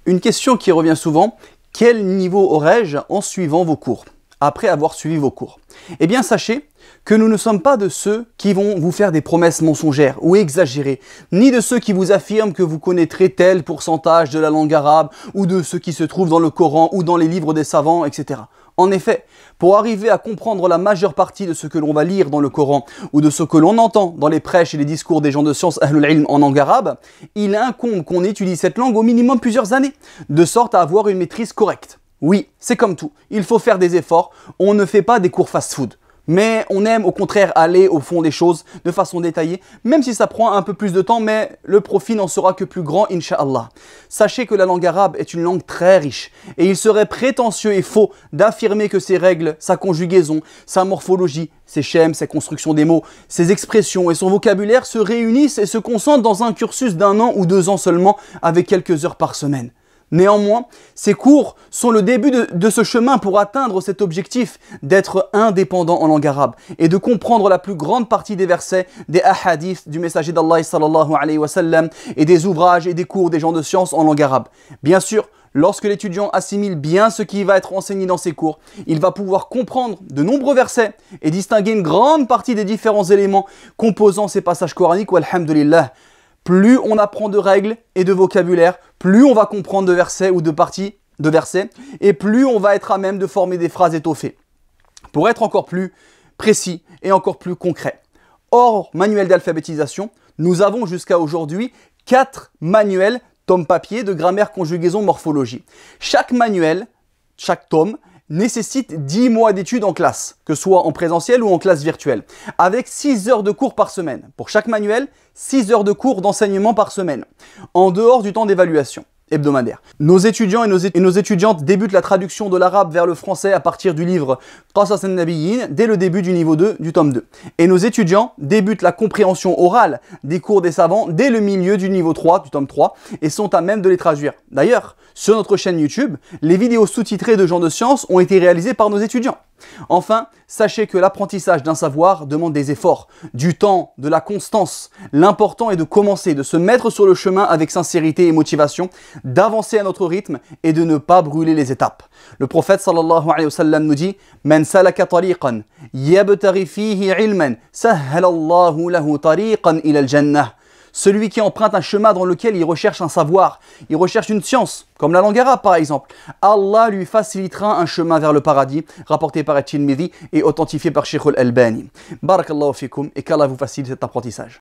Une question qui revient souvent, quel niveau aurais-je en suivant vos cours, après avoir suivi vos cours? Eh bien sachez que nous ne sommes pas de ceux qui vont vous faire des promesses mensongères ou exagérées, ni de ceux qui vous affirment que vous connaîtrez tel pourcentage de la langue arabe, ou de ceux qui se trouvent dans le Coran ou dans les livres des savants, etc. En effet, pour arriver à comprendre la majeure partie de ce que l'on va lire dans le Coran ou de ce que l'on entend dans les prêches et les discours des gens de science Ahlul Ilm en langue arabe, il incombe qu'on étudie cette langue au minimum plusieurs années, de sorte à avoir une maîtrise correcte. Oui, c'est comme tout, il faut faire des efforts, on ne fait pas des cours fast-food. Mais on aime au contraire aller au fond des choses de façon détaillée, même si ça prend un peu plus de temps, mais le profit n'en sera que plus grand, Inch'Allah. Sachez que la langue arabe est une langue très riche, et il serait prétentieux et faux d'affirmer que ses règles, sa conjugaison, sa morphologie, ses schèmes, ses constructions des mots, ses expressions et son vocabulaire se réunissent et se concentrent dans un cursus d'1 an ou 2 ans seulement, avec quelques heures par semaine. Néanmoins, ces cours sont le début de ce chemin pour atteindre cet objectif d'être indépendant en langue arabe et de comprendre la plus grande partie des versets, des ahadiths du messager d'Allah sallallahu alayhi wa sallam et des ouvrages et des cours des gens de science en langue arabe. Bien sûr, lorsque l'étudiant assimile bien ce qui va être enseigné dans ses cours, il va pouvoir comprendre de nombreux versets et distinguer une grande partie des différents éléments composant ces passages coraniques, walhamdulillah. Plus on apprend de règles et de vocabulaire, plus on va comprendre de versets ou de parties de versets, et plus on va être à même de former des phrases étoffées. Pour être encore plus précis et encore plus concret. Hors manuel d'alphabétisation, nous avons jusqu'à aujourd'hui 4 manuels, tomes papier, de grammaire, conjugaison, morphologie. Chaque manuel, chaque tome, nécessite 10 mois d'études en classe, que ce soit en présentiel ou en classe virtuelle, avec 6 heures de cours par semaine. Pour chaque manuel, 6 heures de cours d'enseignement par semaine, en dehors du temps d'évaluation hebdomadaire. Nos étudiants et nos étudiantes débutent la traduction de l'arabe vers le français à partir du livre Qasas an-Nabiyyin dès le début du niveau 2 du tome 2. Et nos étudiants débutent la compréhension orale des cours des savants dès le milieu du niveau 3 du tome 3 et sont à même de les traduire. D'ailleurs, sur notre chaîne YouTube, les vidéos sous-titrées de gens de science ont été réalisées par nos étudiants. Enfin, sachez que l'apprentissage d'un savoir demande des efforts, du temps, de la constance. L'important est de commencer, de se mettre sur le chemin avec sincérité et motivation, d'avancer à notre rythme et de ne pas brûler les étapes. Le prophète sallallahu alayhi wa sallam nous dit « Man salaka tariqan yabtaghi fihi ilman sahhalallahu lahu tariqan ila al-jannah » Celui qui emprunte un chemin dans lequel il recherche un savoir, il recherche une science, comme la langue arabe par exemple, Allah lui facilitera un chemin vers le paradis, rapporté par At-Tirmidhi et authentifié par Sheikh Al-Albani. Barakallahu fikum et qu'Allah vous facilite cet apprentissage.